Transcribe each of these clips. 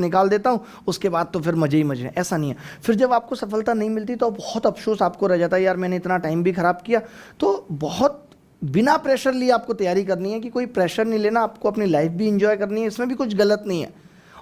निकाल देता हूँ, उसके बाद तो फिर मजे ही मजे हैं। ऐसा नहीं है। फिर जब आपको सफलता नहीं मिलती तो बहुत अफसोस आपको रह जाता है, यार मैंने इतना टाइम भी खराब किया। तो बहुत बिना प्रेशर लिए आपको तैयारी करनी है, कि कोई प्रेशर नहीं लेना, आपको अपनी लाइफ भी इंजॉय करनी है, इसमें भी कुछ गलत नहीं है।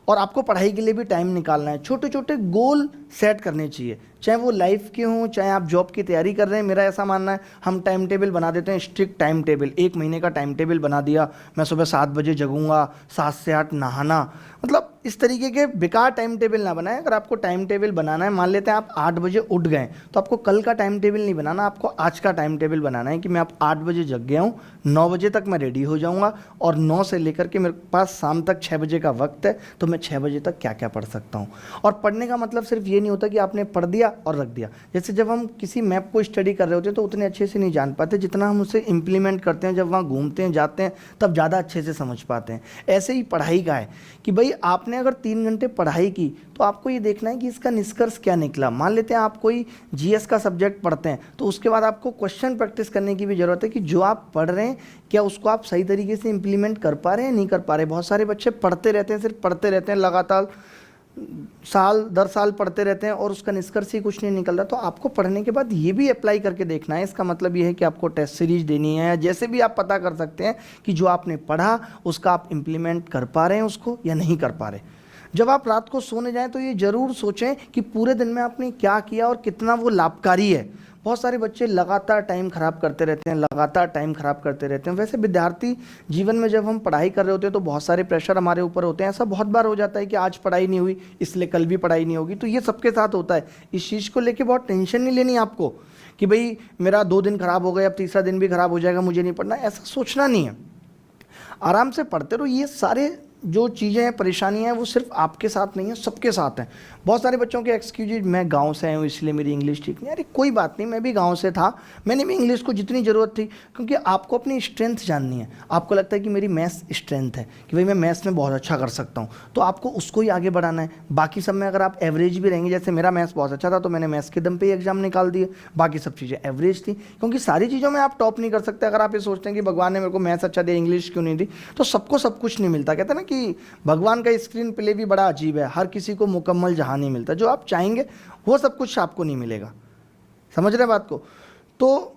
और आपको पढ़ाई के लिए भी टाइम निकालना है। छोटे छोटे गोल सेट करने चाहिए, चाहे वो लाइफ के हों, चाहे आप जॉब की तैयारी कर रहे हैं। मेरा ऐसा मानना है, हम टाइम टेबल बना देते हैं, स्ट्रिक्ट टाइम टेबल, 1 महीने का टाइम टेबल बना दिया, मैं सुबह 7 बजे जगूंगा, 7 से 8 नहाना। मतलब इस तरीके के बेकार टाइम टेबल ना बनाएं। अगर आपको टाइम टेबल बनाना है, मान लेते हैं आप 8 बजे उठ गए, तो आपको कल का टाइम टेबल नहीं बनाना, आपको आज का टाइम टेबल बनाना है कि मैं आप 8 बजे जग गया हूँ, 9 बजे तक मैं रेडी हो जाऊँगा, और 9 से लेकर के मेरे पास शाम तक 6 बजे का वक्त है, तो मैं 6 बजे तक क्या क्या पढ़ सकता हूँ। और पढ़ने का मतलब सिर्फ ये नहीं होता कि आपने पढ़ दिया और रख दिया। जैसे जब हम किसी मैप को स्टडी कर रहे होते हैं तो उतने अच्छे से नहीं जान पाते, जितना हम उसे इम्प्लीमेंट करते हैं, जब वहाँ घूमते हैं, जाते हैं, तब ज़्यादा अच्छे से समझ पाते हैं। ऐसे ही पढ़ाई का है कि भाई आपने अगर 3 घंटे पढ़ाई की, तो आपको ये देखना है कि इसका निष्कर्ष क्या निकला। मान लेते हैं आप कोई जीएस का सब्जेक्ट पढ़ते हैं, तो उसके बाद आपको क्वेश्चन प्रैक्टिस करने की भी ज़रूरत है कि जो आप पढ़ रहे हैं क्या उसको आप सही तरीके से इम्प्लीमेंट कर पा रहे हैं, नहीं कर पा रहे। बहुत सारे बच्चे पढ़ते रहते हैं, सिर्फ पढ़ते रहते हैं, लगातार साल दर साल पढ़ते रहते हैं और उसका निष्कर्ष ही कुछ नहीं निकल रहा। तो आपको पढ़ने के बाद ये भी अप्लाई करके देखना है। इसका मतलब ये है कि आपको टेस्ट सीरीज देनी है, जैसे भी आप पता कर सकते हैं कि जो आपने पढ़ा उसका आप इम्प्लीमेंट कर पा रहे हैं उसको या नहीं कर पा रहे। जब आप रात को सोने जाएं तो ये ज़रूर सोचें कि पूरे दिन में आपने क्या किया और कितना वो लाभकारी है। बहुत सारे बच्चे लगातार टाइम खराब करते रहते हैं, लगातार टाइम खराब करते रहते हैं। वैसे विद्यार्थी जीवन में जब हम पढ़ाई कर रहे होते हैं तो बहुत सारे प्रेशर हमारे ऊपर होते हैं। ऐसा बहुत बार हो जाता है कि आज पढ़ाई नहीं हुई इसलिए कल भी पढ़ाई नहीं होगी, तो ये सबके साथ होता है। इस चीज़ को लेके बहुत टेंशन नहीं लेनी आपको कि भाई मेरा 2 दिन खराब हो गया, अब तीसरा दिन भी खराब हो जाएगा, मुझे नहीं पढ़ना, ऐसा सोचना नहीं है। आराम से पढ़ते रहो। ये सारे जो चीज़ें हैं, परेशानियाँ हैं, वो सिर्फ आपके साथ नहीं है, सबके साथ हैं। बहुत सारे बच्चों के एक्सक्यूज, मैं गांव से आया हूँ इसलिए मेरी इंग्लिश ठीक नहीं। अरे कोई बात नहीं, मैं भी गांव से था, मैंने भी इंग्लिश को जितनी ज़रूरत थी, क्योंकि आपको अपनी स्ट्रेंथ जाननी है। आपको लगता है कि मेरी मैथ्स स्ट्रेंथ है, कि भाई मैं मैथ्स में बहुत अच्छा कर सकता हूँ, तो आपको उसको ही आगे बढ़ाना है। बाकी सब में अगर आप एवरेज भी रहेंगे, जैसे मेरा मैथ्स बहुत अच्छा था तो मैंने मैथ्स के दम पे ही एग्जाम निकाल दिए, बाकी सब चीज़ें एवरेज थी। क्योंकि सारी चीज़ों में आप टॉप नहीं कर सकते। अगर आप ये सोचते हैं कि भगवान ने मेरे को मैथ्स अच्छा दिया, इंग्लिश क्यों नहीं दी, तो सबको सब कुछ नहीं मिलता। कहते हैं ना कि भगवान का स्क्रीन प्ले भी बड़ा अजीब है, हर किसी को मुकम्मल जहां नहीं मिलता। जो आप चाहेंगे वो सब कुछ आपको नहीं मिलेगा। समझ रहे हैं बात को? तो